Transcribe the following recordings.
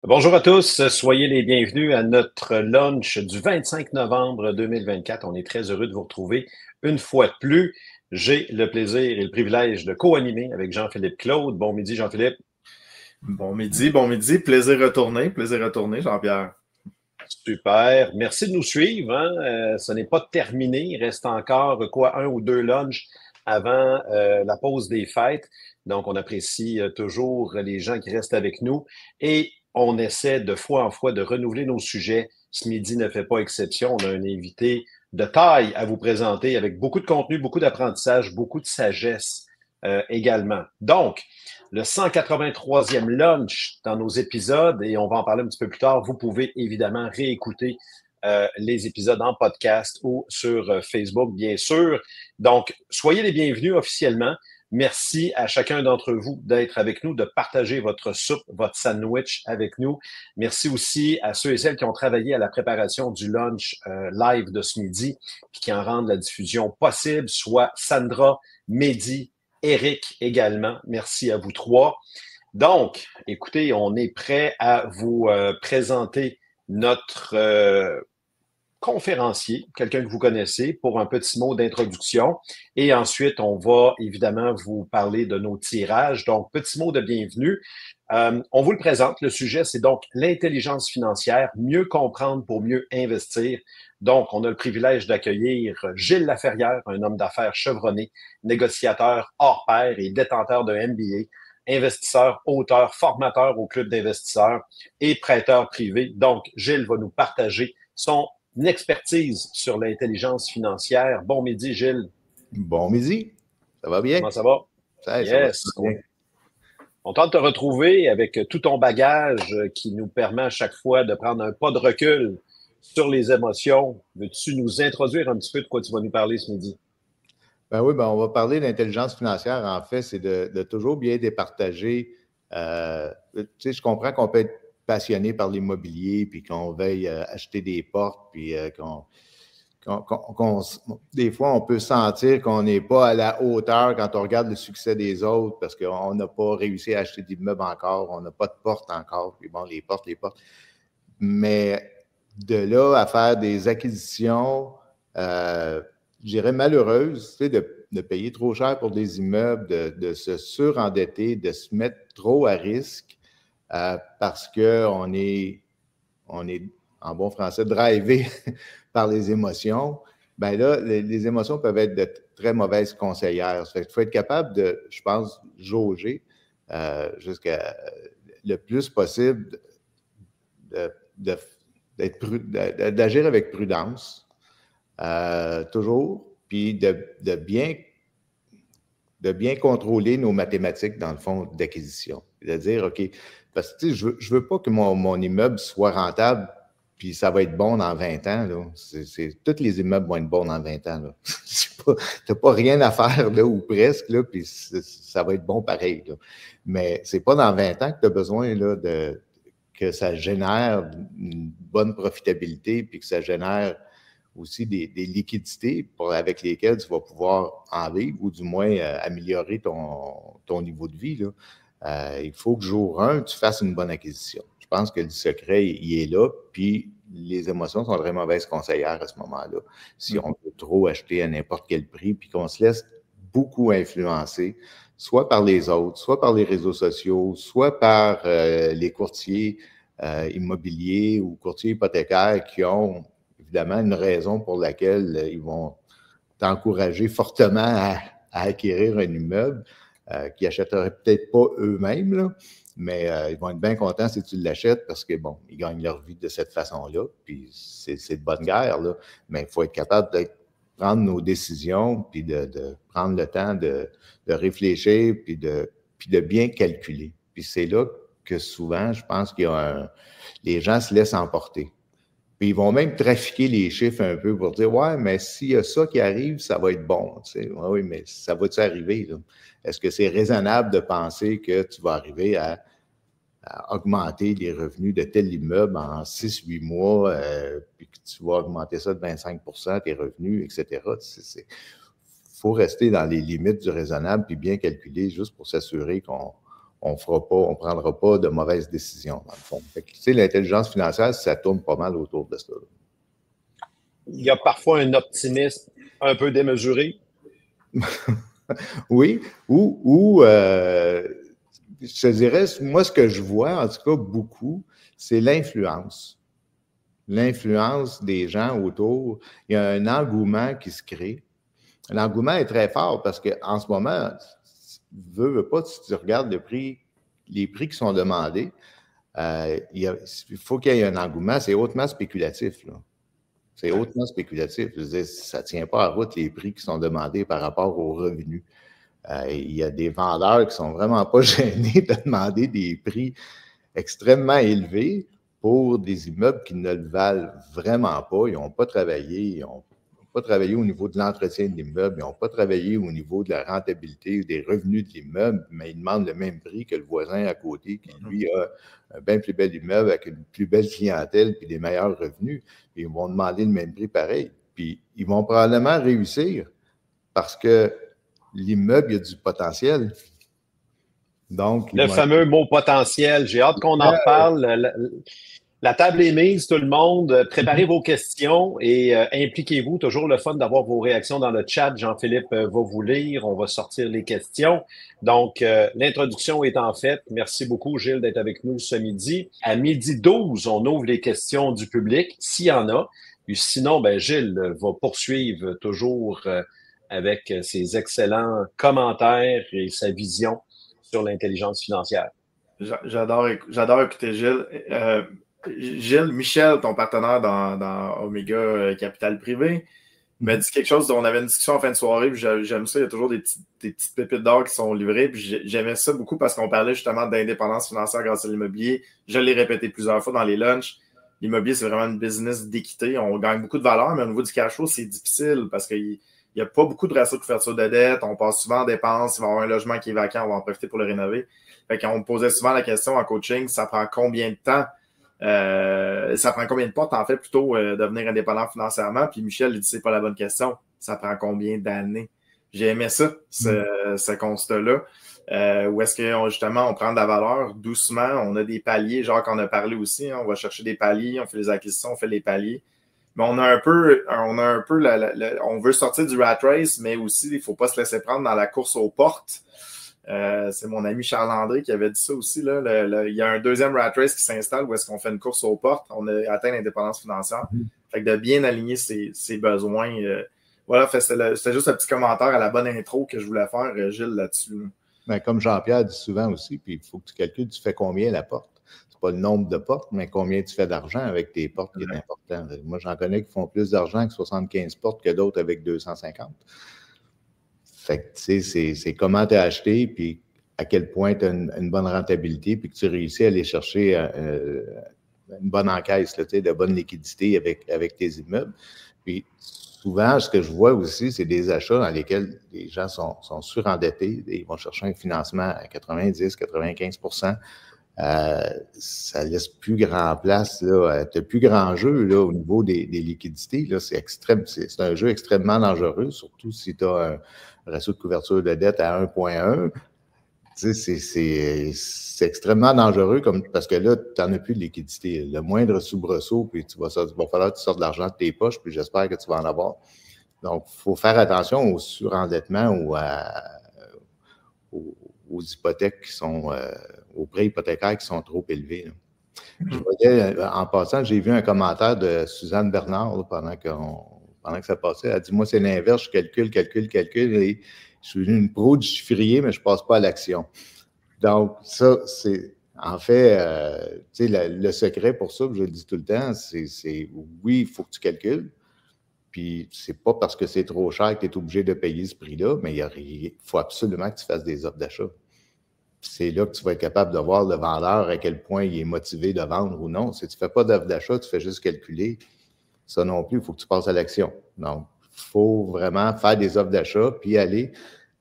Bonjour à tous, soyez les bienvenus à notre lunch du 25 novembre 2024. On est très heureux de vous retrouver une fois de plus. J'ai le plaisir et le privilège de co-animer avec Jean-Philippe Claude. Bon midi, Jean-Philippe. Bon midi, plaisir retourné, Jean-Pierre. Super. Merci de nous suivre, hein. Ce n'est pas terminé. Il reste encore quoi, un ou deux lunchs avant la pause des fêtes. Donc, on apprécie toujours les gens qui restent avec nous et on essaie de fois en fois de renouveler nos sujets. Ce midi ne fait pas exception. On a un invité de taille à vous présenter avec beaucoup de contenu, beaucoup d'apprentissage, beaucoup de sagesse également. Donc, le 183e lunch dans nos épisodes, et on va en parler un petit peu plus tard. Vous pouvez évidemment réécouter les épisodes en podcast ou sur Facebook, bien sûr. Donc, soyez les bienvenus officiellement. Merci à chacun d'entre vous d'être avec nous, de partager votre soupe, votre sandwich avec nous. Merci aussi à ceux et celles qui ont travaillé à la préparation du lunch live de ce midi, puis qui en rendent la diffusion possible, soit Sandra, Mehdi, Eric également. Merci à vous trois. Donc, écoutez, on est prêt à vous présenter notre conférencier, quelqu'un que vous connaissez, pour un petit mot d'introduction. Et ensuite, on va évidemment vous parler de nos tirages. Donc, petit mot de bienvenue. On vous le présente. Le sujet, c'est donc l'intelligence financière, mieux comprendre pour mieux investir. Donc, on a le privilège d'accueillir Gilles Laferrière, un homme d'affaires chevronné, négociateur hors pair et détenteur d'un MBA, investisseur, auteur, formateur au club d'investisseurs et prêteur privé. Donc, Gilles va nous partager son expertise sur l'intelligence financière. Bon midi, Gilles. Bon midi, ça va bien? Comment ça va? Ça va Yes. super bien. Content de te retrouver avec tout ton bagage qui nous permet à chaque fois de prendre un pas de recul sur les émotions. Veux-tu nous introduire un petit peu de quoi tu vas nous parler ce midi? Ben oui, on va parler d'intelligence financière. En fait, c'est de toujours bien départager. Tu sais, je comprends qu'on peut être passionné par l'immobilier, puis qu'on veuille acheter des portes, puis des fois, on peut sentir qu'on n'est pas à la hauteur quand on regarde le succès des autres parce qu'on n'a pas réussi à acheter d'immeubles encore, on n'a pas de porte encore. Puis bon, les portes. Mais de là à faire des acquisitions, je dirais malheureuses, tu sais, de payer trop cher pour des immeubles, de se surendetter, de se mettre trop à risque parce qu'on est, en bon français, drivé par les émotions. Ben là, les émotions peuvent être de très mauvaises conseillères. Il faut être capable de, je pense, jauger jusqu'à le plus possible de, d'agir avec prudence, toujours, puis de bien contrôler nos mathématiques dans le fond d'acquisition. C'est-à-dire, OK, parce que je ne veux pas que mon immeuble soit rentable, puis ça va être bon dans 20 ans. Là. Tous les immeubles vont être bons dans 20 ans. Tu n'as pas rien à faire, là, ou presque, là, puis ça va être bon pareil. Là. Mais ce n'est pas dans 20 ans que tu as besoin là, que ça génère une bonne profitabilité, puis que ça génère aussi des liquidités avec lesquelles tu vas pouvoir en vivre ou du moins améliorer ton niveau de vie. Là. Il faut que jour 1, tu fasses une bonne acquisition. Je pense que le secret, il est là, puis les émotions sont très mauvaises conseillères à ce moment-là. Si on peut trop acheter à n'importe quel prix, puis qu'on se laisse beaucoup influencer, soit par les autres, soit par les réseaux sociaux, soit par les courtiers immobiliers ou courtiers hypothécaires qui ont évidemment une raison pour laquelle ils vont t'encourager fortement à acquérir un immeuble qu'ils n'achèteraient peut-être pas eux-mêmes, là, mais ils vont être bien contents si tu l'achètes parce que, bon, ils gagnent leur vie de cette façon-là, puis c'est de bonne guerre, là, mais il faut être capable de prendre nos décisions, puis de prendre le temps de réfléchir, puis de bien calculer. Puis c'est là que souvent, je pense qu'il y a les gens se laissent emporter. Puis ils vont même trafiquer les chiffres un peu pour dire ouais, mais s'il y a ça qui arrive, ça va être bon. Tu sais. Ouais, oui, mais ça va-tu arriver? Là? Est-ce que c'est raisonnable de penser que tu vas arriver à augmenter les revenus de tel immeuble en 6-8 mois, puis que tu vas augmenter ça de 25 tes revenus, etc. Il faut rester dans les limites du raisonnable puis bien calculer juste pour s'assurer qu'on on ne prendra pas de mauvaises décisions, dans le fond. Fait que, tu sais, l'intelligence financière, ça tourne pas mal autour de ça. Il y a parfois un optimisme un peu démesuré. Oui, je te dirais, moi, ce que je vois, en tout cas, beaucoup, c'est l'influence. L'influence des gens autour. Il y a un engouement qui se crée. L'engouement est très fort parce qu'en ce moment, veux pas, si tu regardes les prix qui sont demandés, il faut qu'il y ait un engouement. C'est hautement spéculatif, là. C'est hautement spéculatif. Je veux dire, ça ne tient pas à route les prix qui sont demandés par rapport aux revenus. Il y a des vendeurs qui ne sont vraiment pas gênés de demander des prix extrêmement élevés pour des immeubles qui ne le valent vraiment pas. Ils n'ont pas travaillé, ils n'ont pas travaillé au niveau de l'entretien de l'immeuble, ils n'ont pas travaillé au niveau de la rentabilité ou des revenus de l'immeuble, mais ils demandent le même prix que le voisin à côté qui, lui, a un bien plus bel immeuble avec une plus belle clientèle puis des meilleurs revenus. Puis ils vont demander le même prix pareil. Puis ils vont probablement réussir parce que l'immeuble, il y a du potentiel. Donc, le fameux mot potentiel, j'ai hâte qu'on en reparle. La table est mise, tout le monde. Préparez vos questions et impliquez-vous. Toujours le fun d'avoir vos réactions dans le chat. Jean-Philippe va vous lire. On va sortir les questions. Donc, l'introduction est en fait. Merci beaucoup, Gilles, d'être avec nous ce midi. À 12h12, on ouvre les questions du public, s'il y en a. Puis sinon, ben, Gilles va poursuivre toujours avec ses excellents commentaires et sa vision sur l'intelligence financière. J'adore écouter Gilles. Gilles, Michel, ton partenaire dans Omega Capital Privé, m'a dit quelque chose dont on avait une discussion en fin de soirée, puis j'aime ça, il y a toujours des petites pépites d'or qui sont livrées, puis j'aimais ça beaucoup parce qu'on parlait justement d'indépendance financière grâce à l'immobilier. Je l'ai répété plusieurs fois dans les lunchs. L'immobilier, c'est vraiment une business d'équité. On gagne beaucoup de valeur, mais au niveau du cash flow, c'est difficile parce qu'il n'y a pas beaucoup de ratio de couverture de dette. On passe souvent en dépenses. Il va y avoir un logement qui est vacant, on va en profiter pour le rénover. Fait qu'on me posait souvent la question en coaching, ça prend combien de temps? Ça prend combien de portes, en fait, plutôt devenir indépendant financièrement? Puis Michel, il dit, c'est pas la bonne question. Ça prend combien d'années? J'ai aimé ça, ce constat-là. Où est-ce que justement, on prend de la valeur doucement, on a des paliers, genre qu'on a parlé aussi, hein, on va chercher des paliers, on fait les acquisitions, on fait les paliers. Mais on veut sortir du rat race, mais aussi, il ne faut pas se laisser prendre dans la course aux portes. C'est mon ami Charles André qui avait dit ça aussi. Là, il y a un deuxième rat race qui s'installe où est-ce qu'on fait une course aux portes. On a atteint l'indépendance financière. Fait que de bien aligner ses besoins. Voilà, c'était juste un petit commentaire à la bonne intro que je voulais faire, Gilles, là-dessus. Ben, comme Jean-Pierre dit souvent aussi, puis il faut que tu calcules, tu fais combien la porte. C'est pas le nombre de portes, mais combien tu fais d'argent avec tes portes qui est important. Moi, j'en connais qui font plus d'argent que 75 portes que d'autres avec 250. Fait que, tu sais, c'est comment tu as acheté, puis à quel point tu as une bonne rentabilité, puis que tu réussis à aller chercher une bonne encaisse, là, tu sais, de bonne liquidité avec tes immeubles. Puis souvent, ce que je vois aussi, c'est des achats dans lesquels les gens sont surendettés. Ils vont chercher un financement à 90-95 ça laisse plus grand place, tu n'as plus grand jeu là, au niveau des liquidités. Là, c'est un jeu extrêmement dangereux, surtout si tu as un ratio de couverture de dette à 1,1. Tu sais, c'est extrêmement dangereux parce que là, tu n'en as plus de liquidité. Le moindre soubresaut, puis il va falloir que tu sortes de l'argent de tes poches, puis j'espère que tu vas en avoir. Donc, il faut faire attention au surendettement ou aux hypothèques qui sont, aux prêts hypothécaires qui sont trop élevés. Je voyais, en passant, j'ai vu un commentaire de Suzanne Bernard là, pendant que ça passait. Elle dit, moi, c'est l'inverse, je calcule, et je suis une pro du chiffrier, mais je ne passe pas à l'action. Donc, ça, c'est, en fait, tu sais, le secret pour ça, je le dis tout le temps, c'est oui, il faut que tu calcules. Puis, c'est pas parce que c'est trop cher que tu es obligé de payer ce prix-là, mais il faut absolument que tu fasses des offres d'achat. C'est là que tu vas être capable de voir le vendeur à quel point il est motivé de vendre ou non. Si tu ne fais pas d'offre d'achat, tu fais juste calculer. Ça non plus, il faut que tu passes à l'action. Donc, il faut vraiment faire des offres d'achat puis aller. Tu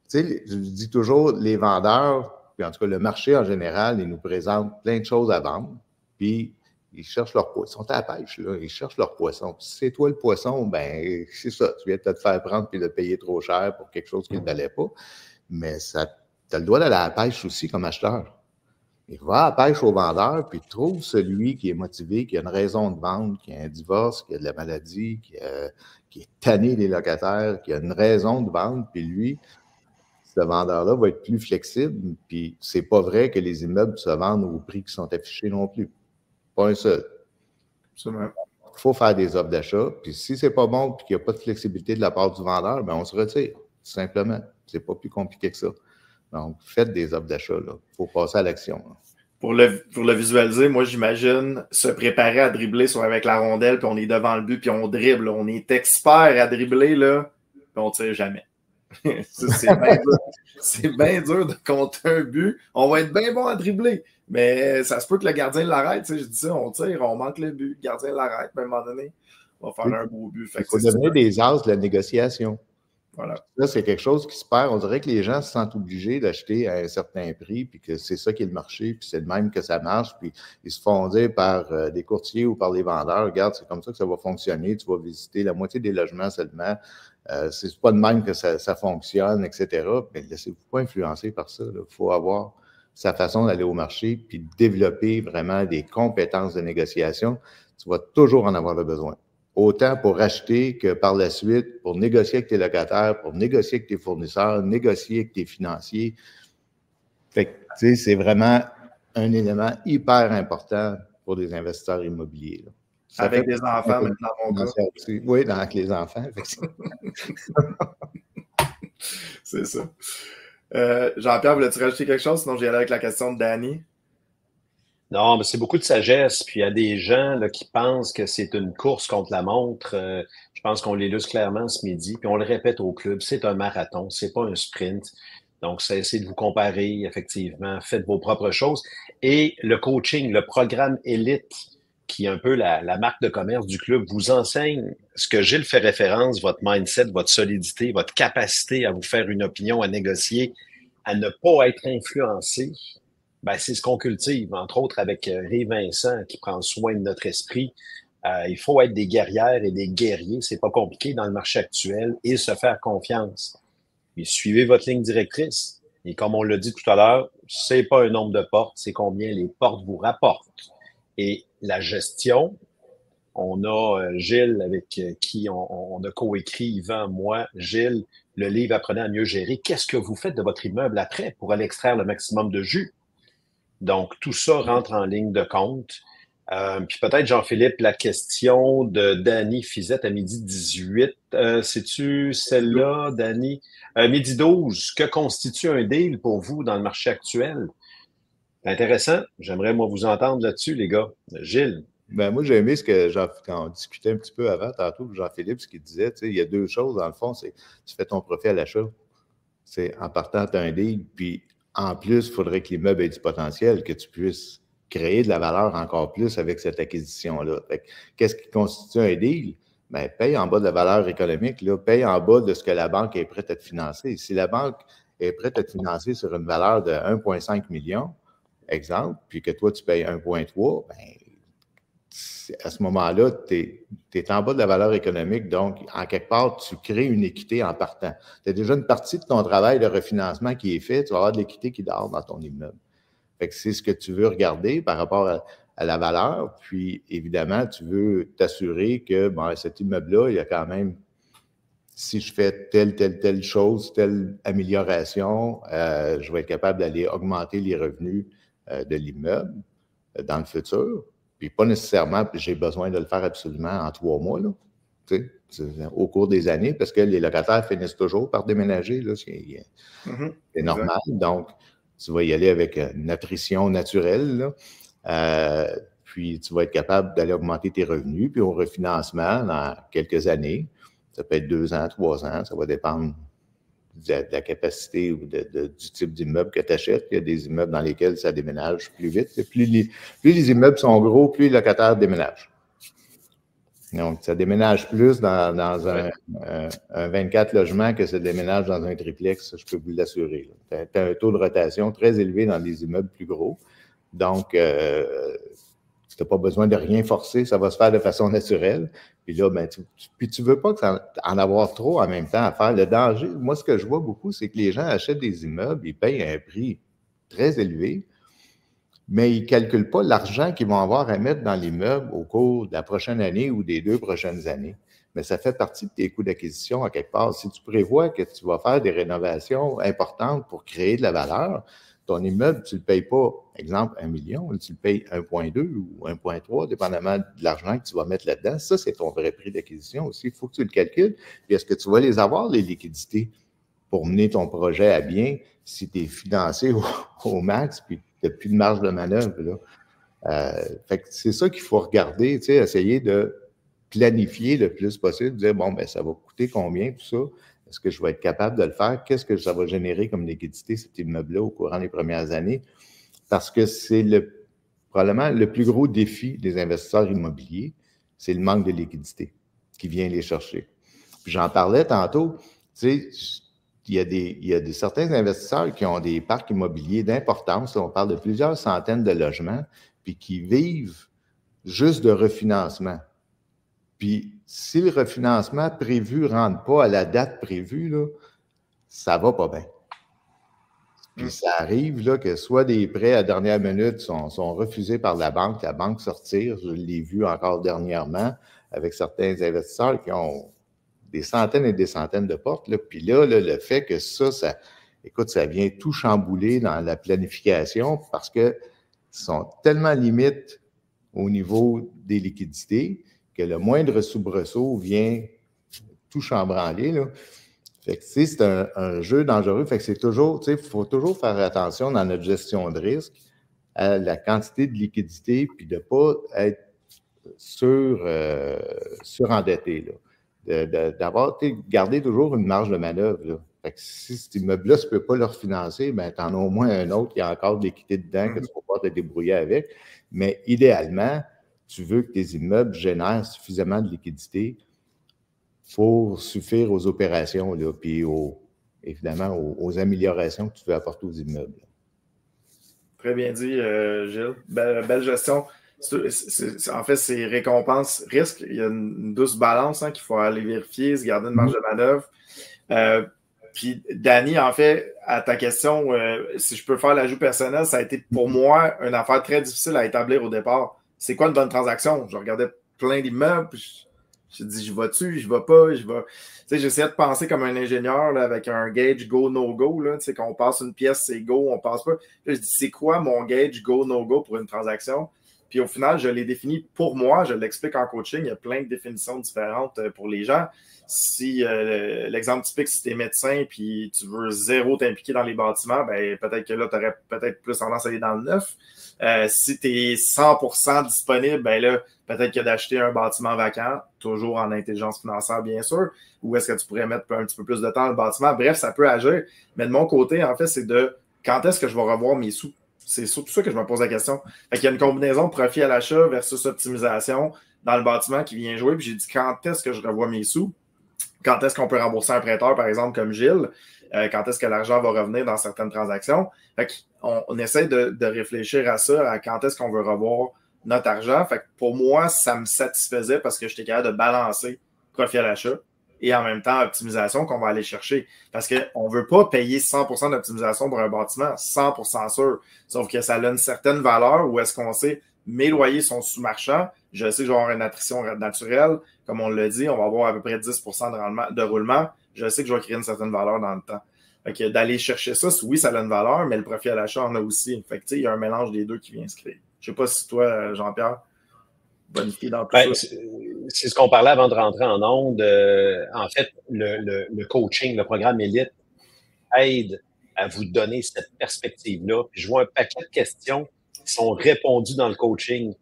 sais, je dis toujours, les vendeurs, puis en tout cas le marché en général, ils nous présentent plein de choses à vendre. Puis, ils cherchent leur poisson. Ils sont à la pêche, là. Ils cherchent leur poisson. Si c'est toi le poisson, ben c'est ça. Tu viens de te faire prendre puis de payer trop cher pour quelque chose qui ne valait pas. Mais tu as le droit d'aller à la pêche aussi comme acheteur. Il va à la pêche au vendeur, puis il trouve celui qui est motivé, qui a une raison de vendre, qui a un divorce, qui a de la maladie, qui est tanné des locataires, qui a une raison de vendre, puis lui, ce vendeur-là va être plus flexible, puis c'est pas vrai que les immeubles se vendent au prix qui sont affichés non plus. Pas un seul. Absolument. Il faut faire des offres d'achat, puis si c'est pas bon, puis qu'il n'y a pas de flexibilité de la part du vendeur, bien, on se retire, tout simplement. C'est pas plus compliqué que ça. Donc, faites des offres d'achat, là. Il faut passer à l'action. Pour le visualiser, moi, j'imagine se préparer à dribbler avec la rondelle, puis on est devant le but, puis on dribble. On est expert à dribbler, là, puis on tire jamais. C'est bien dur de compter un but. On va être bien bon à dribbler, mais ça se peut que le gardien l'arrête. Je dis ça, on tire, on manque le but. Le gardien l'arrête, mais à un moment donné, on va faire un beau but. Il faut devenir des as de la négociation. Voilà. Là, c'est quelque chose qui se perd. On dirait que les gens se sentent obligés d'acheter à un certain prix, puis que c'est ça qui est le marché, puis c'est le même que ça marche, puis ils se font dire par des courtiers ou par les vendeurs, regarde, c'est comme ça que ça va fonctionner, tu vas visiter la moitié des logements seulement, c'est pas de même que ça fonctionne, etc. Mais laissez-vous pas influencer par ça. Il faut avoir sa façon d'aller au marché, puis développer vraiment des compétences de négociation. Tu vas toujours en avoir le besoin. Autant pour acheter que par la suite, pour négocier avec tes locataires, pour négocier avec tes fournisseurs, négocier avec tes financiers. Fait que, tu sais, c'est vraiment un élément hyper important pour les investisseurs immobiliers. Là. Avec des enfants, maintenant, mon cas. Oui, avec les enfants. C'est ça. Jean-Pierre, voulais-tu rajouter quelque chose? Sinon, j'y allais avec la question de Danny. Non, mais c'est beaucoup de sagesse. Puis il y a des gens là, qui pensent que c'est une course contre la montre. Je pense qu'on l'illustre clairement ce midi. Puis on le répète au club, c'est un marathon, c'est pas un sprint. Donc, essayez de vous comparer, effectivement. Faites vos propres choses. Et le coaching, le programme élite, qui est un peu la marque de commerce du club, vous enseigne ce que Gilles fait référence, votre mindset, votre solidité, votre capacité à vous faire une opinion, à négocier, à ne pas être influencé. Ben, c'est ce qu'on cultive, entre autres avec Ray Vincent qui prend soin de notre esprit. Il faut être des guerrières et des guerriers, c'est pas compliqué dans le marché actuel, et se faire confiance. Puis suivez votre ligne directrice. Et comme on l'a dit tout à l'heure, c'est pas un nombre de portes, c'est combien les portes vous rapportent. Et la gestion, on a Gilles avec qui on a coécrit, Yvan, moi, Gilles, le livre Apprenez à mieux gérer. Qu'est-ce que vous faites de votre immeuble après pour aller extraire le maximum de jus? Donc, tout ça rentre en ligne de compte. Puis peut-être, Jean-Philippe, la question de Danny Fizette à midi 18. C'est-tu celle-là, Danny? Midi 12, que constitue un deal pour vous dans le marché actuel? Intéressant. J'aimerais, moi, vous entendre là-dessus, les gars. Gilles? Ben, moi, j'ai aimé ce que quand on discutait un petit peu avant, tantôt, Jean-Philippe, ce qu'il disait, tu sais, il y a deux choses, dans le fond, c'est tu fais ton profit à l'achat. C'est en partant, tu as un deal, puis en plus, il faudrait que l'immeuble ait du potentiel, que tu puisses créer de la valeur encore plus avec cette acquisition-là. Qu'est-ce qui constitue un deal? Bien, paye en bas de la valeur économique, là, paye en bas de ce que la banque est prête à te financer. Si la banque est prête à te financer sur une valeur de 1,5 million, exemple, puis que toi, tu payes 1,3, bien, à ce moment-là, tu es en bas de la valeur économique, donc, en quelque part, tu crées une équité en partant. Tu as déjà une partie de ton travail de refinancement qui est fait, tu vas avoir de l'équité qui dort dans ton immeuble. Fait que c'est ce que tu veux regarder par rapport à la valeur, puis évidemment, tu veux t'assurer que bon, cet immeuble-là, il y a quand même, si je fais telle chose, telle amélioration, je vais être capable d'aller augmenter les revenus de l'immeuble dans le futur. Puis pas nécessairement, puis j'ai besoin de le faire absolument en 3 mois, là, tu sais, au cours des années, parce que les locataires finissent toujours par déménager, là, c'est normal. Donc, tu vas y aller avec une attrition naturelle, là, puis tu vas être capable d'aller augmenter tes revenus, puis au refinancement, dans quelques années, ça peut être 2 ans, 3 ans, ça va dépendre de la capacité ou du type d'immeuble que tu achètes. Il y a des immeubles dans lesquels ça déménage plus vite. Plus les immeubles sont gros, plus les locataires déménagent. Donc, ça déménage plus dans un 24 logements que ça déménage dans un triplex, je peux vous l'assurer. Tu as un taux de rotation très élevé dans des immeubles plus gros. Donc, tu n'as pas besoin de rien forcer, ça va se faire de façon naturelle. Puis là, ben, tu ne veux pas en avoir trop en même temps à faire. Le danger, moi, ce que je vois beaucoup, c'est que les gens achètent des immeubles, ils payent un prix très élevé, mais ils ne calculent pas l'argent qu'ils vont avoir à mettre dans l'immeuble au cours de la prochaine année ou des 2 prochaines années. Mais ça fait partie de tes coûts d'acquisition à quelque part. Si tu prévois que tu vas faire des rénovations importantes pour créer de la valeur, ton immeuble, tu ne le payes pas, exemple, 1 million, tu le payes 1,2 ou 1,3, dépendamment de l'argent que tu vas mettre là-dedans. Ça, c'est ton vrai prix d'acquisition aussi. Il faut que tu le calcules. Puis est-ce que tu vas les avoir, les liquidités, pour mener ton projet à bien si tu es financé au max puis tu n'as plus de marge de manœuvre, là? Fait que c'est ça qu'il faut regarder, tu sais, essayer de planifier le plus possible, dire, bon, ben ça va coûter combien, tout ça? Est-ce que je vais être capable de le faire? Qu'est-ce que ça va générer comme liquidité, cet immeuble-là, au courant des premières années? Parce que c'est probablement le plus gros défi des investisseurs immobiliers, c'est le manque de liquidité qui vient les chercher. Puis j'en parlais tantôt, tu sais, il y a certains investisseurs qui ont des parcs immobiliers d'importance, on parle de plusieurs centaines de logements, puis qui vivent juste de refinancement. Puis, si le refinancement prévu ne rentre pas à la date prévue, là, ça ne va pas bien. Puis, ça arrive là, que soit des prêts à dernière minute sont refusés par la banque se retire. Je l'ai vu encore dernièrement avec certains investisseurs qui ont des centaines et des centaines de portes. Là. Puis là, le fait que écoute, ça vient tout chambouler dans la planification parce qu'ils sont tellement limites au niveau des liquidités que le moindre soubresaut vient tout chambranler, là. Fait que, c'est un jeu dangereux. Fait que c'est toujours, il faut toujours faire attention dans notre gestion de risque à la quantité de liquidité puis de ne pas être surendetté, là. Garder toujours une marge de manœuvre, là. Fait que si cet immeuble-là, tu ne peux pas le refinancer, ben, tu en as au moins un autre qui a encore de l'équité dedans que tu vas pouvoir te débrouiller avec. Mais idéalement, tu veux que tes immeubles génèrent suffisamment de liquidité pour suffire aux opérations, là, puis évidemment aux améliorations que tu veux apporter aux immeubles. Très bien dit, Gilles. Belle gestion. En fait, c'est récompense-risque. Il y a une douce balance qu'il faut aller vérifier, se garder une marge de manœuvre. Puis, Danny, en fait, à ta question, si je peux faire l'ajout personnel, ça a été pour moi une affaire très difficile à établir au départ. C'est quoi une bonne transaction? Je regardais plein d'immeubles, puis je dis, je vais-tu, je vais pas, je vais. Tu sais, j'essayais de penser comme un ingénieur là, avec un gauge go, no go. Tu sais, qu'on passe une pièce, c'est go, on passe pas. Là, je dis, c'est quoi mon gauge go, no go pour une transaction? Puis au final, je l'ai défini pour moi, je l'explique en coaching, il y a plein de définitions différentes pour les gens. Si l'exemple typique, si tu es médecin puis tu veux zéro t'impliquer dans les bâtiments, ben peut-être que là, tu aurais peut-être plus tendance à aller dans le neuf. Si tu es 100% disponible, ben là, peut-être que d'acheter un bâtiment vacant, toujours en intelligence financière, bien sûr, ou est-ce que tu pourrais mettre un petit peu plus de temps dans le bâtiment? Bref, ça peut agir. Mais de mon côté, en fait, c'est de quand est-ce que je vais revoir mes sous? C'est surtout ça que je me pose la question. Fait qu'il y a une combinaison de profit à l'achat versus optimisation dans le bâtiment qui vient jouer. Puis j'ai dit, quand est-ce que je revois mes sous? Quand est-ce qu'on peut rembourser un prêteur, par exemple, comme Gilles? Quand est-ce que l'argent va revenir dans certaines transactions? Fait qu'on essaie de réfléchir à ça, à quand est-ce qu'on veut revoir notre argent. Fait que pour moi, ça me satisfaisait parce que j'étais capable de balancer profit à l'achat et en même temps optimisation qu'on va aller chercher. Parce qu'on ne veut pas payer 100% d'optimisation pour un bâtiment, 100% sûr. Sauf que ça a une certaine valeur où est-ce qu'on sait mes loyers sont sous-marchands, je sais que je vais avoir une attrition naturelle. Comme on l'a dit, on va avoir à peu près 10% de roulement. Je sais que je vais créer une certaine valeur dans le temps. Fait que d'aller chercher ça, oui, ça a une valeur, mais le profit à l'achat en a aussi. Fait que, tu sais, il y a un mélange des deux qui vient se créer. Je ne sais pas si toi, Jean-Pierre, bonifié dans tout ça. C'est ce qu'on parlait avant de rentrer en onde. En fait, le coaching, le programme Élite aide à vous donner cette perspective-là. Puis je vois un paquet de questions qui sont répondues dans le coaching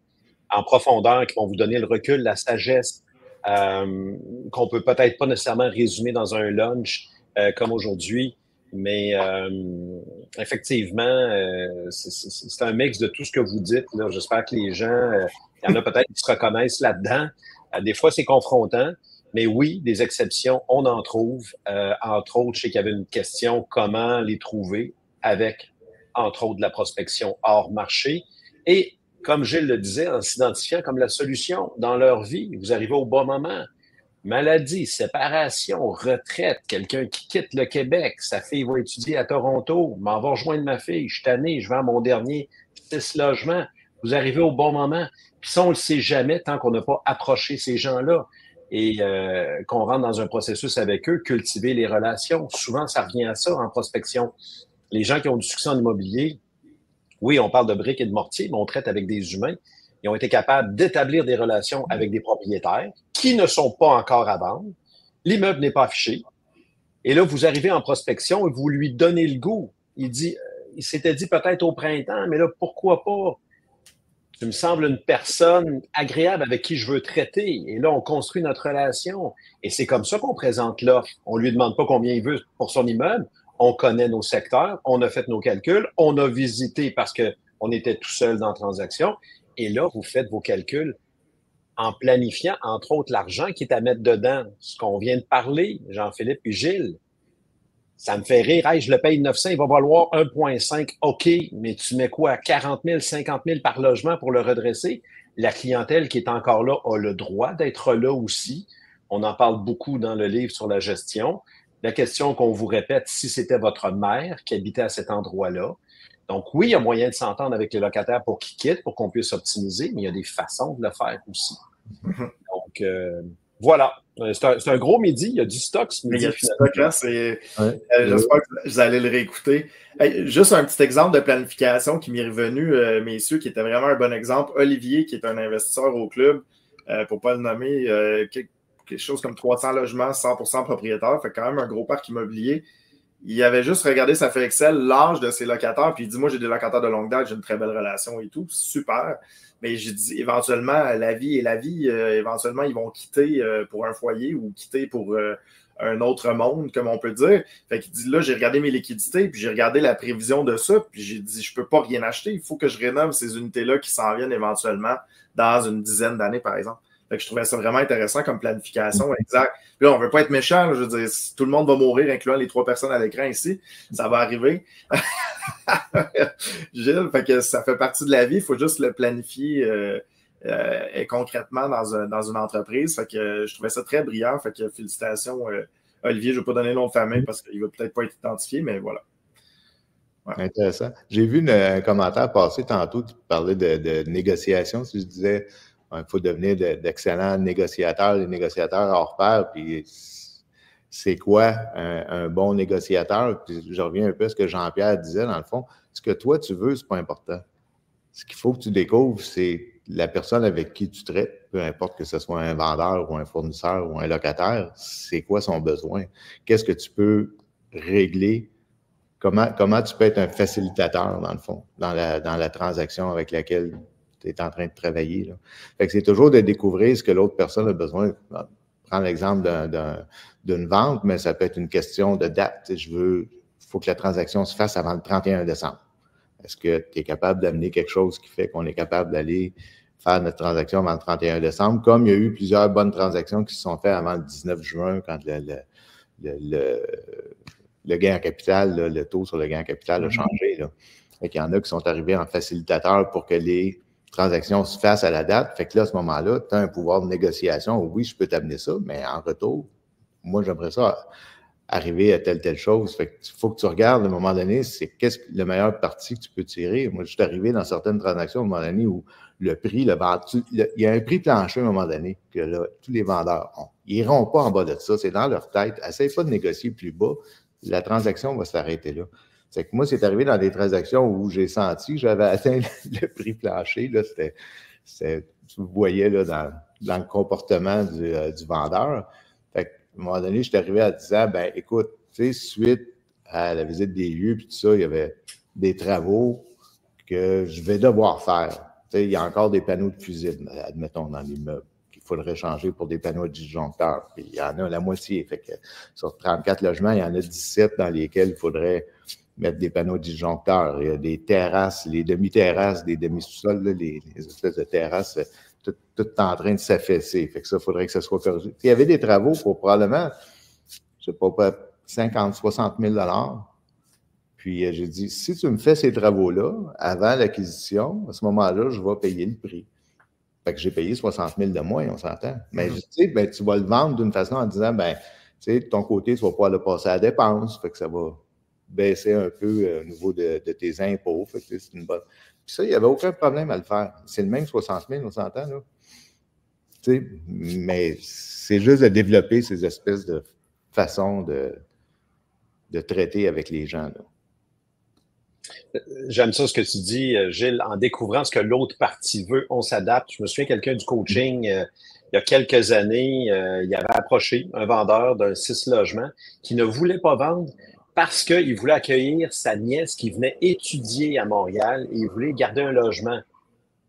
en profondeur, qui vont vous donner le recul, la sagesse, qu'on peut peut-être pas nécessairement résumer dans un lunch comme aujourd'hui. Mais effectivement, c'est un mix de tout ce que vous dites. J'espère que les gens, il y en a peut-être qui se reconnaissent là-dedans. Des fois, c'est confrontant. Mais oui, des exceptions, on en trouve. Entre autres, je sais qu'il y avait une question, comment les trouver avec, entre autres, de la prospection hors marché. Et comme Gilles le disait, en s'identifiant comme la solution dans leur vie, vous arrivez au bon moment. Maladie, séparation, retraite, quelqu'un qui quitte le Québec, sa fille va étudier à Toronto, m'en va rejoindre ma fille, je suis tanné, je vends mon dernier 6 logements. Vous arrivez au bon moment. Puis ça, on ne le sait jamais tant qu'on n'a pas approché ces gens-là et qu'on rentre dans un processus avec eux, cultiver les relations. Souvent, ça revient à ça en prospection. Les gens qui ont du succès en immobilier, oui, on parle de briques et de mortier, mais on traite avec des humains. Ils ont été capables d'établir des relations avec des propriétaires qui ne sont pas encore à vendre. L'immeuble n'est pas affiché. Et là, vous arrivez en prospection et vous lui donnez le goût. Il s'était dit peut-être au printemps, mais là, pourquoi pas? Tu me sembles une personne agréable avec qui je veux traiter. Et là, on construit notre relation. Et c'est comme ça qu'on présente l'offre. On lui demande pas combien il veut pour son immeuble. On connaît nos secteurs. On a fait nos calculs. On a visité parce qu'on était tout seul dans la transaction. Et là, vous faites vos calculs en planifiant, entre autres, l'argent qui est à mettre dedans. Ce qu'on vient de parler, Jean-Philippe et Gilles. Ça me fait rire. Hey, je le paye 900, il va valoir 1,5. OK, mais tu mets quoi? 40 000, 50 000 par logement pour le redresser? La clientèle qui est encore là a le droit d'être là aussi. On en parle beaucoup dans le livre sur la gestion. La question qu'on vous répète, si c'était votre mère qui habitait à cet endroit-là. Donc oui, il y a moyen de s'entendre avec les locataires pour qu'ils quittent, pour qu'on puisse optimiser, mais il y a des façons de le faire aussi. Donc, voilà. C'est un gros midi. Il y a du stock ce midi. Il y a du stock, là. J'espère que vous allez le réécouter. Hey, juste un petit exemple de planification qui m'est revenu, messieurs, qui était vraiment un bon exemple. Olivier, qui est un investisseur au club, pour ne pas le nommer, quelque chose comme 300 logements, 100% propriétaires, fait quand même un gros parc immobilier. Il avait juste regardé sa feuille Excel, l'âge de ses locataires, puis il dit, moi, j'ai des locataires de longue date, j'ai une très belle relation et tout. Super. Mais j'ai dit, éventuellement, la vie est la vie. Éventuellement, ils vont quitter pour un foyer ou quitter pour un autre monde, comme on peut dire. Fait qu'il dit, là, j'ai regardé mes liquidités, puis j'ai regardé la prévision de ça, puis j'ai dit, je peux pas rien acheter. Il faut que je rénove ces unités-là qui s'en viennent éventuellement dans une dizaine d'années, par exemple. Fait que je trouvais ça vraiment intéressant comme planification. Exact. Puis là, on veut pas être méchant. Là, je veux dire, tout le monde va mourir, incluant les 3 personnes à l'écran ici. Ça va arriver. Gilles, fait que ça fait partie de la vie. Il faut juste le planifier concrètement dans une entreprise. Fait que je trouvais ça très brillant. Fait que félicitations, Olivier. Je ne vais pas donner le nom de famille parce qu'il ne va peut-être pas être identifié, mais voilà. Ouais. Intéressant. J'ai vu un commentaire passer tantôt. Tu parlais de négociation. Si je disais il faut devenir d'excellents négociateurs, les négociateurs hors pair. Puis c'est quoi un bon négociateur? Puis je reviens un peu à ce que Jean-Pierre disait, dans le fond. Ce que toi, tu veux, c'est pas important. Ce qu'il faut que tu découvres, c'est la personne avec qui tu traites, peu importe que ce soit un vendeur ou un fournisseur ou un locataire, c'est quoi son besoin? Qu'est-ce que tu peux régler? Comment tu peux être un facilitateur, dans le fond, dans la transaction avec laquelle tu es en train de travailler, là. Fait que c'est toujours de découvrir ce que l'autre personne a besoin. Prends l'exemple d'une vente, mais ça peut être une question de date. Il faut que la transaction se fasse avant le 31 décembre. Est-ce que tu es capable d'amener quelque chose qui fait qu'on est capable d'aller faire notre transaction avant le 31 décembre, comme il y a eu plusieurs bonnes transactions qui se sont faites avant le 19 juin, quand le gain en capital, là, le taux sur le gain en capital a changé, là. Fait qu'il y en a qui sont arrivés en facilitateur pour que les transactions se fassent à la date. Fait que là, à ce moment-là, tu as un pouvoir de négociation. Oui, je peux t'amener ça, mais en retour, moi, j'aimerais ça arriver à telle chose. Fait qu'il faut que tu regardes, à un moment donné, c'est qu'est-ce que le meilleur parti que tu peux tirer. Moi, je suis arrivé dans certaines transactions, à un moment donné, où le prix, il y a un prix plancher, à un moment donné, que là, tous les vendeurs ont. Ils n'iront pas en bas de ça. C'est dans leur tête. Essaye pas de négocier plus bas. La transaction va s'arrêter là. C'est que moi, c'est arrivé dans des transactions où j'ai senti que j'avais atteint le prix plancher. Là, tu voyais là, dans le comportement du vendeur. Fait qu'à un moment donné, je suis arrivé à dire, ben écoute, tu sais, suite à la visite des lieux, puis tout ça, il y avait des travaux que je vais devoir faire. Tu sais, il y a encore des panneaux de fusible, admettons, dans l'immeuble, qu'il faudrait changer pour des panneaux disjoncteurs. Puis il y en a la moitié. Fait que sur 34 logements, il y en a 17 dans lesquels il faudrait mettre des panneaux disjoncteurs. Il y a des terrasses, les demi-terrasses, des demi-sous-sols, les espèces de terrasses, tout en train de s'affaisser. Fait que ça, il faudrait que ça soit corrigé. Il y avait des travaux pour probablement, je ne sais pas, 50, 60 000 $. Puis j'ai dit, si tu me fais ces travaux-là avant l'acquisition, à ce moment-là, je vais payer le prix. Fait que j'ai payé 60 000 de moins, on s'entend. Mais je dis, ben, tu vas le vendre d'une façon en disant, ben, tu sais, de ton côté, tu vas pouvoir le passer à la dépense. Fait que ça va baisser un peu au niveau de tes impôts. Fait que c'est une bonne. Puis ça, il n'y avait aucun problème à le faire. C'est le même 60 000, on s'entend, là. Tu sais, mais c'est juste de développer ces espèces de façons de traiter avec les gens, là. J'aime ça ce que tu dis, Gilles, en découvrant ce que l'autre partie veut, on s'adapte. Je me souviens, quelqu'un du coaching, il y a quelques années, il avait approché un vendeur d'un 6 logements qui ne voulait pas vendre parce qu'il voulait accueillir sa nièce qui venait étudier à Montréal et il voulait garder un logement.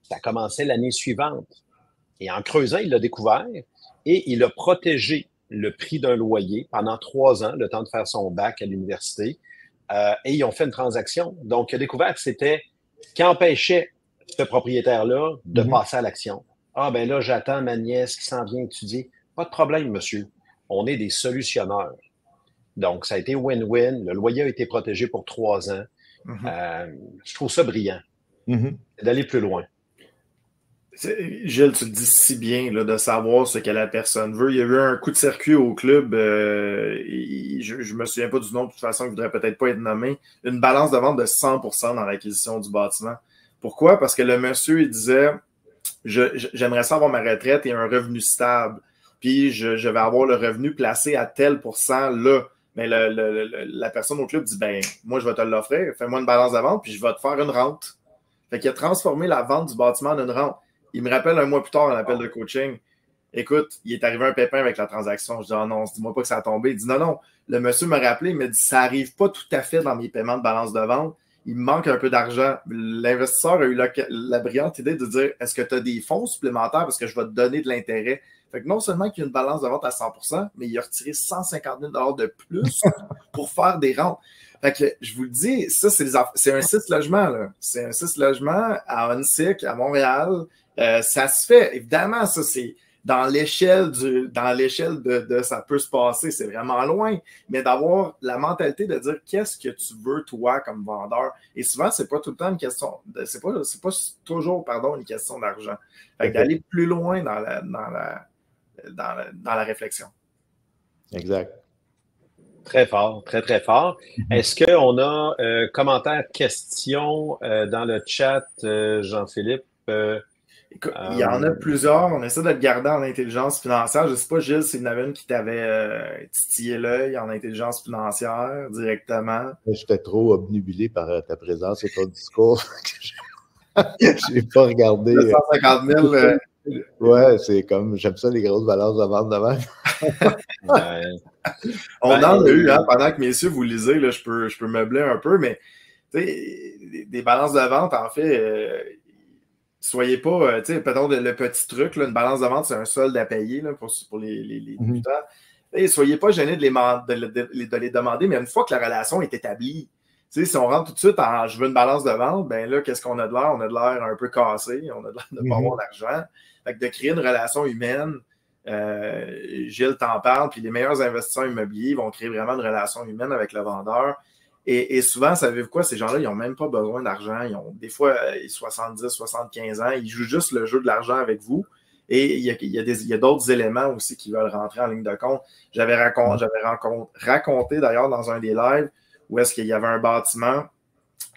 Ça commençait l'année suivante. Et en creusant, il l'a découvert et il a protégé le prix d'un loyer pendant 3 ans, le temps de faire son bac à l'université. Et ils ont fait une transaction. Donc, il a découvert que c'était ce qui empêchait ce propriétaire-là de passer à l'action. Ah, ben là, j'attends ma nièce qui s'en vient étudier. Pas de problème, monsieur. On est des solutionneurs. Donc, ça a été win-win. Le loyer a été protégé pour 3 ans. Je trouve ça brillant. D'aller plus loin. Gilles, tu le dis si bien là, de savoir ce que la personne veut. Il y a eu un coup de circuit au club, je me souviens pas du nom, de toute façon, il ne voudrait peut-être pas être nommé, une balance de vente de 100% dans l'acquisition du bâtiment. Pourquoi? Parce que le monsieur, il disait, j'aimerais ça avoir ma retraite et un revenu stable, puis je vais avoir le revenu placé à tel pourcent là. Mais la personne au club dit, ben moi, je vais te l'offrir, fais-moi une balance de vente, puis je vais te faire une rente. Fait qu'il a transformé la vente du bâtiment en une rente. Il me rappelle un mois plus tard un appel de coaching. Écoute, il est arrivé un pépin avec la transaction. Je dis, oh non, dis-moi pas que ça a tombé. Il dit, non. Le monsieur m'a rappelé, il m'a dit, ça n'arrive pas tout à fait dans mes paiements de balance de vente. Il me manque un peu d'argent. L'investisseur a eu la brillante idée de dire, est-ce que tu as des fonds supplémentaires parce que je vais te donner de l'intérêt? Fait que non seulement qu'il y a une balance de vente à 100%, mais il a retiré 150 000 de plus pour faire des rentes. Fait que je vous le dis, ça, c'est un 6 logements, là. C'est un 6 logements à Huntsic, à Montréal. Ça se fait. Évidemment, ça, c'est dans l'échelle de ça peut se passer, c'est vraiment loin. Mais d'avoir la mentalité de dire qu'est-ce que tu veux, toi, comme vendeur. Et souvent, c'est pas tout le temps une question, c'est pas toujours, une question d'argent. Fait que d'aller plus loin dans la réflexion. Exact. Très fort, très, très fort. Est-ce qu'on a commentaires, questions dans le chat, Jean-Philippe? Écoute, il y en a plusieurs. On essaie de le garder en intelligence financière. Je ne sais pas, Gilles, s'il y en avait une qui t'avait titillé l'œil en intelligence financière directement. J'étais trop obnubilé par ta présence et ton discours. Je n'ai pas regardé. 150 000. Ouais, c'est comme, j'aime ça les grosses balances de vente de même. On en a eu, hein, pendant que messieurs vous lisez, là, je peux meubler un peu, mais des balances de vente, en fait, soyez pas, peut-être le petit truc, là, une balance de vente, c'est un solde à payer là, pour les débutants. Soyez pas gênés de les demander, mais une fois que la relation est établie, si on rentre tout de suite en je veux une balance de vente, ben là, qu'est-ce qu'on a de l'air? On a de l'air un peu cassé, on a de l'air de ne pas avoir d'argent. Fait que de créer une relation humaine, Gilles t'en parle, puis les meilleurs investisseurs immobiliers vont créer vraiment une relation humaine avec le vendeur. Et souvent, savez-vous quoi? Ces gens-là, ils n'ont même pas besoin d'argent. Ils ont des fois 70, 75 ans. Ils jouent juste le jeu de l'argent avec vous. Et il y a d'autres éléments aussi qui veulent rentrer en ligne de compte. J'avais raconté d'ailleurs dans un des lives où est-ce qu'il y avait un bâtiment,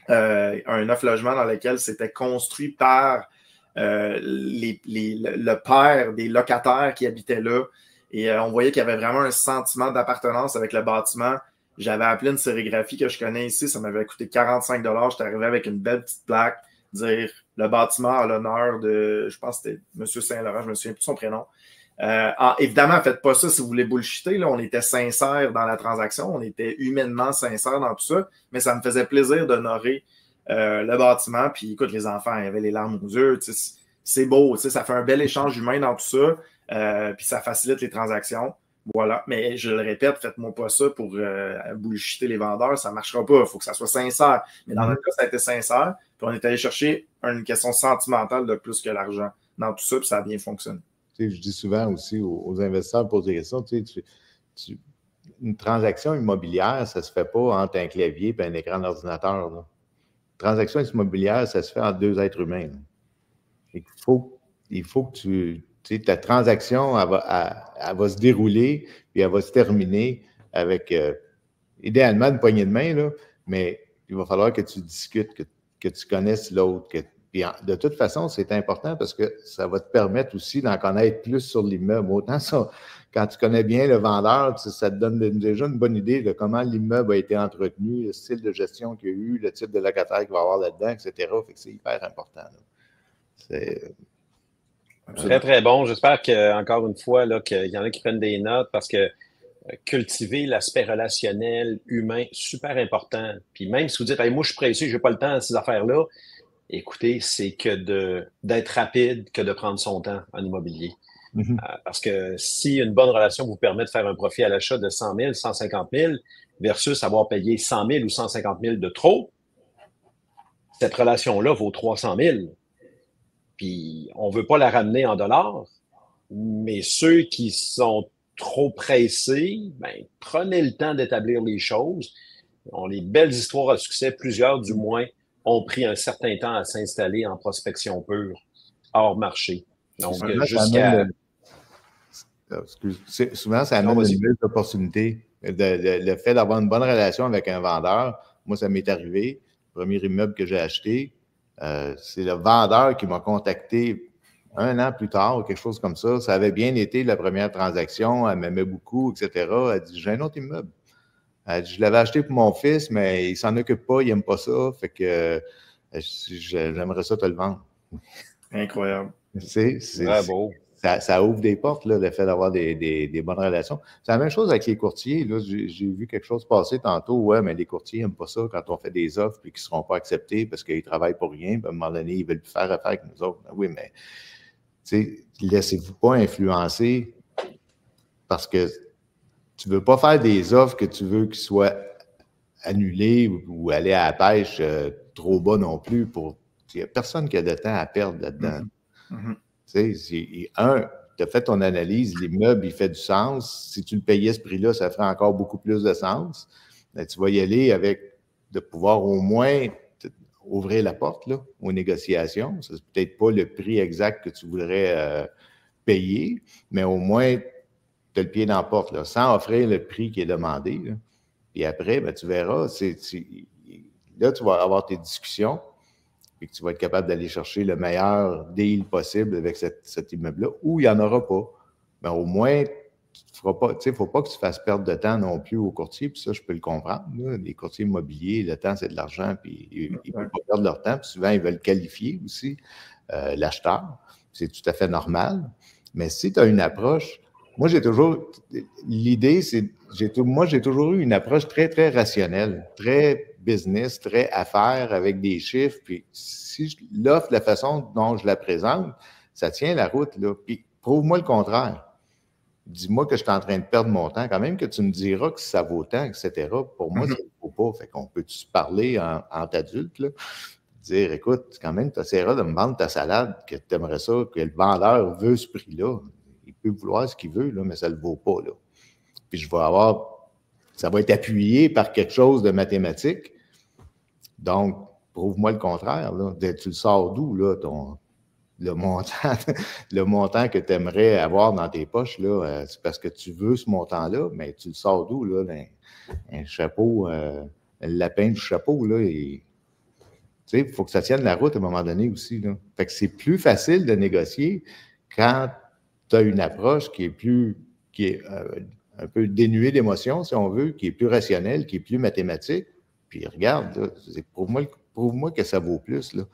un 9 logements dans lequel c'était construit par le père des locataires qui habitaient là. Et on voyait qu'il y avait vraiment un sentiment d'appartenance avec le bâtiment. J'avais appelé une sérigraphie que je connais ici, ça m'avait coûté 45 $. J'étais arrivé avec une belle petite plaque, dire le bâtiment à l'honneur de, je pense que c'était M. Saint-Laurent, je me souviens plus de son prénom. Évidemment, faites pas ça si vous voulez bullshiter. Là, on était sincères dans la transaction, on était humainement sincères dans tout ça, mais ça me faisait plaisir d'honorer le bâtiment. Puis écoute, les enfants, ils avaient les larmes aux yeux. C'est beau, ça fait un bel échange humain dans tout ça, puis ça facilite les transactions. Voilà, mais je le répète, faites-moi pas ça pour bullshiter les vendeurs, ça ne marchera pas, il faut que ça soit sincère. Mais dans notre cas, ça a été sincère, puis on est allé chercher une question sentimentale de plus que l'argent dans tout ça, puis ça a bien fonctionné. Je dis souvent aussi aux investisseurs, poser des questions, une transaction immobilière, ça ne se fait pas entre un clavier et un écran d'ordinateur. Une transaction immobilière, ça se fait entre deux êtres humains. Il faut que ta transaction, elle va se dérouler, puis elle va se terminer avec, idéalement, une poignée de main, là, mais il va falloir que tu discutes, que tu connaisses l'autre. Puis de toute façon, c'est important parce que ça va te permettre aussi d'en connaître plus sur l'immeuble. Autant ça, quand tu connais bien le vendeur, ça te donne déjà une bonne idée de comment l'immeuble a été entretenu, le style de gestion qu'il y a eu, le type de locataire qu'il va y avoir là-dedans, etc. Fait que c'est hyper important. C'est Très, très bon. J'espère que, encore une fois, là, qu'il y en a qui prennent des notes parce que cultiver l'aspect relationnel, humain, super important. Puis même si vous dites, hey, moi, je suis pressé, je n'ai pas le temps à ces affaires-là, écoutez, c'est que d'être rapide que de prendre son temps en immobilier. Parce que si une bonne relation vous permet de faire un profit à l'achat de 100 000, 150 000 versus avoir payé 100 000 ou 150 000 de trop, cette relation-là vaut 300 000. Puis on ne veut pas la ramener en dollars, mais ceux qui sont trop pressés, ben, prenez le temps d'établir les choses. On a les belles histoires à succès, plusieurs du moins ont pris un certain temps à s'installer en prospection pure, hors marché. Donc, jusqu'à... Souvent, ça amène une belle opportunité. Le fait d'avoir une bonne relation avec un vendeur, moi, ça m'est arrivé. Le premier immeuble que j'ai acheté, c'est le vendeur qui m'a contacté 1 an plus tard, ou quelque chose comme ça. Ça avait bien été la première transaction, elle m'aimait beaucoup, etc. Elle dit, j'ai un autre immeuble. Elle dit, je l'avais acheté pour mon fils, mais il s'en occupe pas, il n'aime pas ça, fait que j'aimerais ça te le vendre. Incroyable. C'est bravo. Ça ouvre des portes, là, le fait d'avoir des bonnes relations. C'est la même chose avec les courtiers. Là. J'ai vu quelque chose passer tantôt. Ouais, mais les courtiers n'aiment pas ça quand on fait des offres et qu'ils ne seront pas acceptés parce qu'ils travaillent pour rien. Puis à un moment donné, ils veulent plus faire affaire avec nous autres. Oui, mais laissez-vous pas influencer parce que tu ne veux pas faire des offres que tu veux qu'ils soient annulées ou aller à la pêche trop bas non plus. Il n'y a personne qui a de temps à perdre là-dedans. Tu sais, tu as fait ton analyse, l'immeuble, il fait du sens. Si tu le payais ce prix-là, ça ferait encore beaucoup plus de sens. Mais tu vas y aller avec de pouvoir au moins ouvrir la porte là, aux négociations. C'est peut-être pas le prix exact que tu voudrais payer, mais au moins, tu as le pied dans la porte, là, sans offrir le prix qui est demandé. Là. Puis après, ben, tu verras, là, tu vas avoir tes discussions. Et que tu vas être capable d'aller chercher le meilleur deal possible avec cet immeuble-là, ou il n'y en aura pas. Mais au moins, tu ne feras pas, tu sais, il ne faut pas que tu fasses perdre de temps non plus aux courtiers, puis ça, je peux le comprendre. Là. Les courtiers immobiliers, le temps, c'est de l'argent, puis ils ne peuvent pas perdre leur temps, puis souvent, ils veulent qualifier aussi l'acheteur. C'est tout à fait normal. Mais si tu as une approche, moi, l'idée, c'est, moi, j'ai toujours eu une approche très, très rationnelle, très business, très affaires avec des chiffres. Puis si je l'offre de la façon dont je la présente, ça tient la route, là. Puis prouve-moi le contraire. Dis-moi que je suis en train de perdre mon temps. Quand même que tu me diras que ça vaut tant, etc. Pour moi, ça ne vaut pas. Fait qu'on peut se parler entre adultes, là. Dire, écoute, quand même, tu essaieras de me vendre ta salade, que tu aimerais ça, que le vendeur veut ce prix-là. Il peut vouloir ce qu'il veut, là, mais ça ne le vaut pas, là. Puis je vais avoir... Ça va être appuyé par quelque chose de mathématique. Donc, prouve-moi le contraire. Là. Tu le sors d'où, là, le montant que tu aimerais avoir dans tes poches, là, c'est parce que tu veux ce montant-là, mais tu le sors d'où, là, un chapeau, le lapin du chapeau, là, et, il faut que ça tienne la route à un moment donné aussi, là. Fait que c'est plus facile de négocier quand tu as une approche qui est un peu dénuée d'émotions, si on veut, qui est plus rationnelle, qui est plus mathématique. Puis regarde, là, prouve-moi que ça vaut plus, là.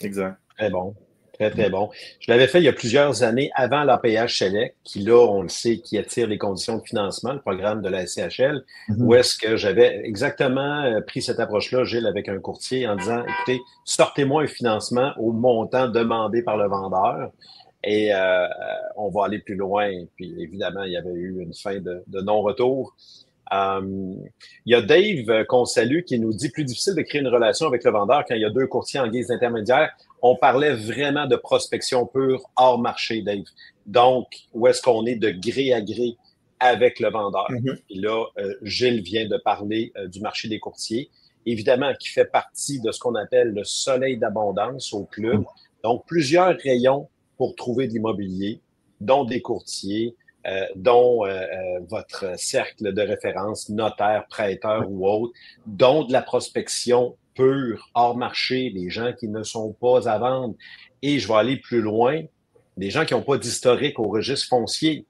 Exact. Très bon. Très, très bon. Je l'avais fait il y a plusieurs années avant l'APH Select, qui là, on le sait, qui attire les conditions de financement, le programme de la SCHL, où est-ce que j'avais exactement pris cette approche-là, Gilles, avec un courtier en disant, écoutez, sortez-moi un financement au montant demandé par le vendeur et on va aller plus loin. Puis évidemment, il y avait eu une fin de non-retour. Il y a Dave qu'on salue qui nous dit plus difficile de créer une relation avec le vendeur quand il y a 2 courtiers en guise d'intermédiaire. On parlait vraiment de prospection pure hors marché, Dave. Donc, où est-ce qu'on est de gré à gré avec le vendeur? Et là, Gilles vient de parler du marché des courtiers, évidemment, qui fait partie de ce qu'on appelle le soleil d'abondance au club. Donc, plusieurs rayons pour trouver de l'immobilier, dont des courtiers, dont votre cercle de référence, notaire, prêteur ou autre, dont de la prospection purs, hors marché, des gens qui ne sont pas à vendre. Et je vais aller plus loin, des gens qui n'ont pas d'historique au registre foncier.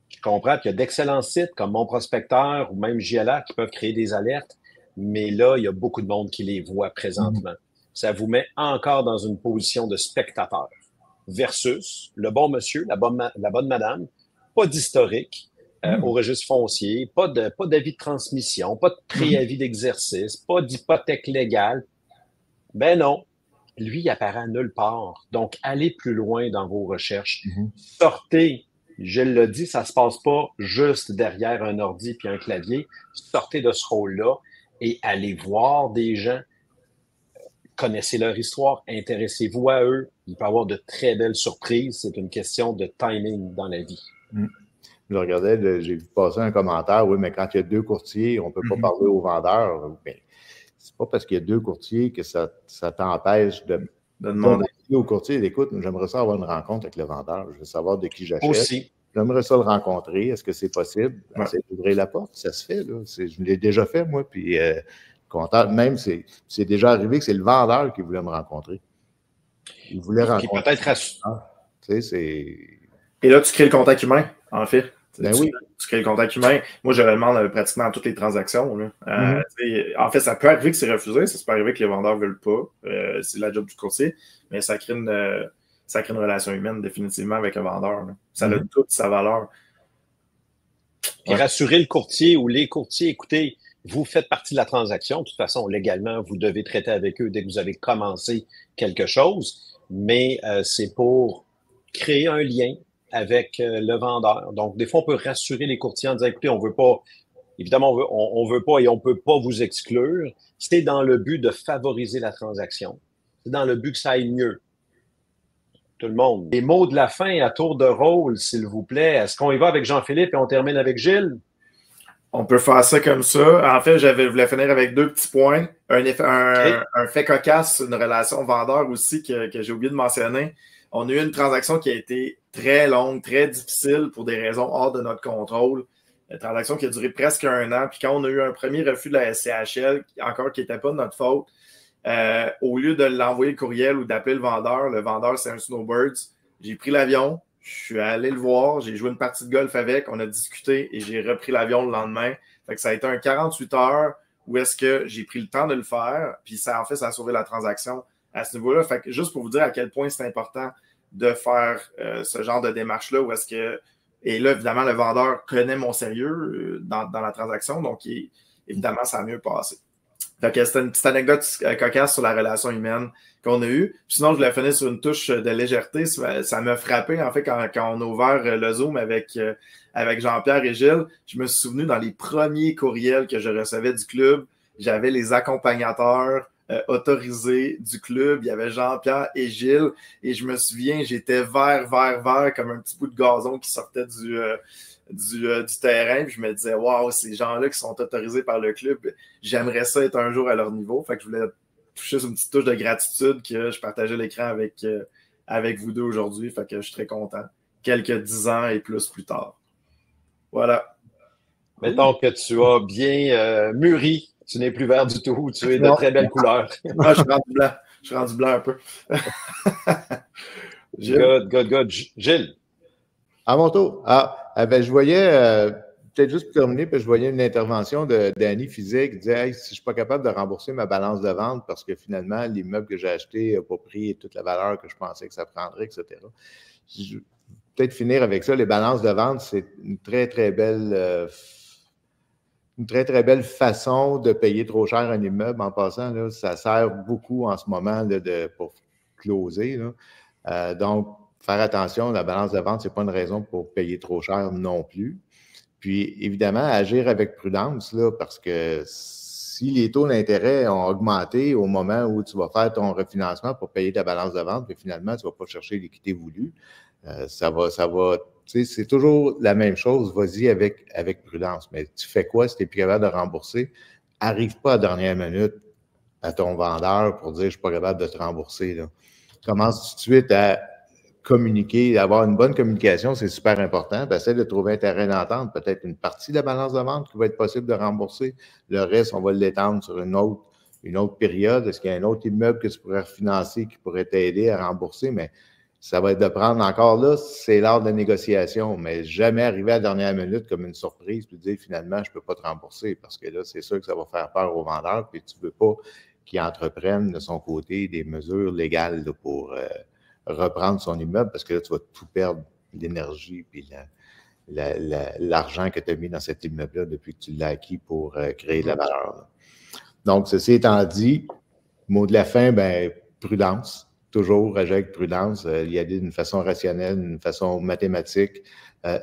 Je comprends qu'il y a d'excellents sites comme Mon Prospecteur ou même JLA qui peuvent créer des alertes, mais là, il y a beaucoup de monde qui les voit présentement. Ça vous met encore dans une position de spectateur versus le bon monsieur, la bonne madame, pas d'historique au registre foncier, pas d'avis de transmission, pas de préavis d'exercice, pas d'hypothèque légale. Ben non, lui, il apparaît nulle part. Donc, allez plus loin dans vos recherches. Sortez, je le dis, ça se passe pas juste derrière un ordi puis un clavier. Sortez de ce rôle-là et allez voir des gens. Connaissez leur histoire, intéressez-vous à eux. Il peut y avoir de très belles surprises. C'est une question de timing dans la vie. Je regardais, j'ai vu passer un commentaire, oui, mais quand il y a 2 courtiers, on ne peut pas parler aux vendeurs. Bien, c'est pas parce qu'il y a 2 courtiers que ça t'empêche de demander au courtier, écoute, j'aimerais ça avoir une rencontre avec le vendeur, je veux savoir de qui j'achète. Aussi. J'aimerais ça le rencontrer, est-ce que c'est possible? Essayer d'ouvrir la porte, ça se fait, là. Je l'ai déjà fait, moi, puis content, même c'est déjà arrivé que c'est le vendeur qui voulait me rencontrer. Il voulait rencontrer. Peut-être tu sais, et là, tu crées le contact humain, en fait. Ben oui. Tu crées le contact humain. Moi, je le demande pratiquement à toutes les transactions. Là. En fait, ça peut arriver que c'est refusé, ça peut arriver que les vendeurs ne veulent pas. C'est la job du courtier, mais ça crée une relation humaine définitivement avec un vendeur. Là. Ça a toute sa valeur. Et rassurer le courtier ou les courtiers, écoutez, vous faites partie de la transaction. De toute façon, légalement, vous devez traiter avec eux dès que vous avez commencé quelque chose, mais c'est pour créer un lien avec le vendeur. Donc, des fois, on peut rassurer les courtiers en disant, écoutez, on veut pas, évidemment, on veut pas et on peut pas vous exclure. C'est dans le but de favoriser la transaction. C'est dans le but que ça aille mieux. Tout le monde. Les mots de la fin à tour de rôle, s'il vous plaît. Est-ce qu'on y va avec Jean-Philippe et on termine avec Gilles? On peut faire ça comme ça. En fait, je voulais finir avec 2 petits points. Un fait cocasse, une relation vendeur aussi que j'ai oublié de mentionner. On a eu une transaction qui a été très longue, très difficile pour des raisons hors de notre contrôle. Une transaction qui a duré presque 1 an. Puis quand on a eu un premier refus de la SCHL, encore qui n'était pas de notre faute, au lieu de l'envoyer le courriel ou d'appeler le vendeur c'est un Snowbirds, j'ai pris l'avion, je suis allé le voir, j'ai joué une partie de golf avec, on a discuté et j'ai repris l'avion le lendemain. Fait que ça a été un 48 heures où est-ce que j'ai pris le temps de le faire, puis ça a sauvé la transaction à ce niveau-là. Fait que juste pour vous dire à quel point c'est important de faire ce genre de démarche-là, où est-ce que... Et là, évidemment, le vendeur connaît mon sérieux dans la transaction, donc évidemment, ça a mieux passé. Fait que c'était une petite anecdote cocasse sur la relation humaine qu'on a eue. Puis sinon, je l'ai fini sur une touche de légèreté. Ça m'a frappé, en fait, quand on a ouvert le Zoom avec Jean-Pierre et Gilles. Je me suis souvenu dans les premiers courriels que je recevais du club, j'avais les accompagnateurs autorisés du club. Il y avait Jean-Pierre et Gilles. Et je me souviens, j'étais vert comme un petit bout de gazon qui sortait du terrain, puis je me disais, waouh, ces gens-là qui sont autorisés par le club, j'aimerais ça être un jour à leur niveau. Fait que je voulais toucher sur une petite touche de gratitude que je partageais l'écran avec vous deux aujourd'hui. Fait que je suis très content. Quelques 10 ans et plus tard. Voilà. Mettons que tu as bien mûri. Tu n'es plus vert du tout. Tu es de très belle couleur. Ah, je suis rendu blanc. Je suis rendu blanc un peu. Good. Gilles. À mon tour. Ben, je voyais, peut-être juste pour terminer, puis je voyais une intervention de Danny Fizet qui disait hey, si je ne suis pas capable de rembourser ma balance de vente parce que finalement, l'immeuble que j'ai acheté n'a pas pris toute la valeur que je pensais que ça prendrait, etc. Je vais peut-être finir avec ça. Les balances de vente, c'est une très, très belle façon de payer trop cher un immeuble. En passant, là, ça sert beaucoup en ce moment là, pour closer. Là. Donc, faire attention, la balance de vente, ce n'est pas une raison pour payer trop cher non plus. Puis, évidemment, agir avec prudence, là, parce que si les taux d'intérêt ont augmenté au moment où tu vas faire ton refinancement pour payer ta balance de vente, puis finalement, tu ne vas pas chercher l'équité voulue, ça va, tu sais, c'est toujours la même chose, vas-y avec prudence. Mais tu fais quoi si tu n'es plus capable de rembourser? Arrive pas à la dernière minute à ton vendeur pour dire « je ne suis pas capable de te rembourser ». Là. Commence tout de suite à communiquer, avoir une bonne communication, c'est super important. Essaie de trouver un terrain d'entente, peut-être une partie de la balance de vente qui va être possible de rembourser. Le reste, on va l'étendre sur une une autre période? Est-ce qu'il y a un autre immeuble que tu pourrais refinancer qui pourrait t'aider à rembourser? Mais ça va être de prendre encore là, c'est l'art de la négociation, mais jamais arriver à la dernière minute comme une surprise puis dire finalement, je ne peux pas te rembourser parce que là, c'est sûr que ça va faire peur au vendeur puis tu ne veux pas qu'il entreprenne de son côté des mesures légales là, pour reprendre son immeuble parce que là, tu vas tout perdre, l'énergie puis l'argent que tu as mis dans cet immeuble-là depuis que tu l'as acquis pour créer de la valeur. Là. Donc, ceci étant dit, mot de la fin, ben prudence. Toujours agir avec prudence, y aller d'une façon rationnelle, d'une façon mathématique.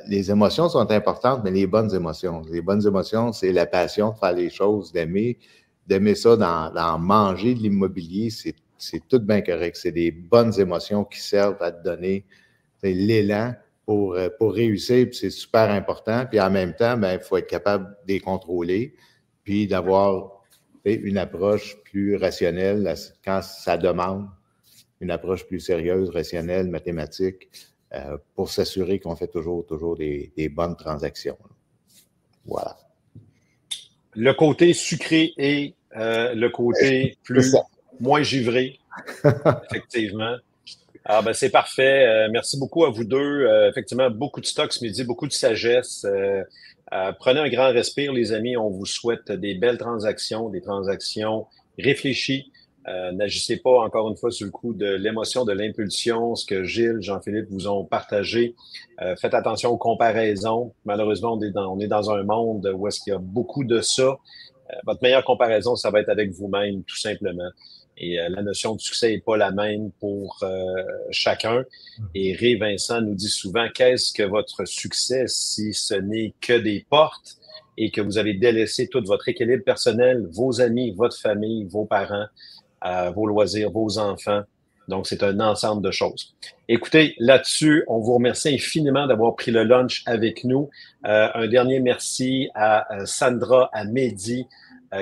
Les émotions sont importantes, mais les bonnes émotions. Les bonnes émotions, c'est la passion de faire les choses, d'aimer ça, d'en manger de l'immobilier, c'est tout bien correct. C'est des bonnes émotions qui servent à te donner l'élan pour réussir, puis c'est super important. Puis en même temps, ben, il faut être capable de les contrôler, puis d'avoir une approche plus rationnelle quand ça demande une approche plus sérieuse, rationnelle, mathématique, pour s'assurer qu'on fait toujours des bonnes transactions. Voilà. Le côté sucré et le côté moins givré, effectivement. Ah ben c'est parfait. Merci beaucoup à vous deux. Effectivement, beaucoup de stock ce midi, beaucoup de sagesse. Prenez un grand respire, les amis. On vous souhaite des belles transactions, des transactions réfléchies. N'agissez pas, encore une fois, sur le coup de l'émotion, de l'impulsion, ce que Gilles, Jean-Philippe vous ont partagé. Faites attention aux comparaisons. Malheureusement, on est dans un monde où est-ce qu'il y a beaucoup de ça. Votre meilleure comparaison, ça va être avec vous-même, tout simplement. Et la notion de succès n'est pas la même pour chacun. Et Ray Vincent nous dit souvent, qu'est-ce que votre succès si ce n'est que des portes et que vous avez délaissé tout votre équilibre personnel, vos amis, votre famille, vos parents, vos loisirs, vos enfants. Donc, c'est un ensemble de choses. Écoutez, là-dessus, on vous remercie infiniment d'avoir pris le lunch avec nous. Un dernier merci à Sandra, à Mehdi,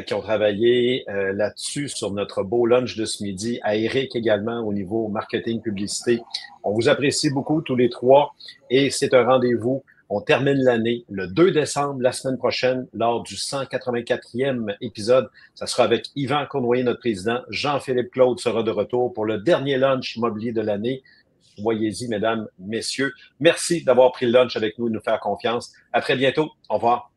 qui ont travaillé là-dessus sur notre beau lunch de ce midi, à Eric également au niveau marketing, publicité. On vous apprécie beaucoup tous les trois et c'est un rendez-vous. On termine l'année le 2 décembre, la semaine prochaine, lors du 184e épisode. Ça sera avec Yvan Cournoyer, notre président. Jean-Philippe Claude sera de retour pour le dernier lunch immobilier de l'année. Voyez-y, mesdames, messieurs. Merci d'avoir pris le lunch avec nous et de nous faire confiance. À très bientôt. Au revoir.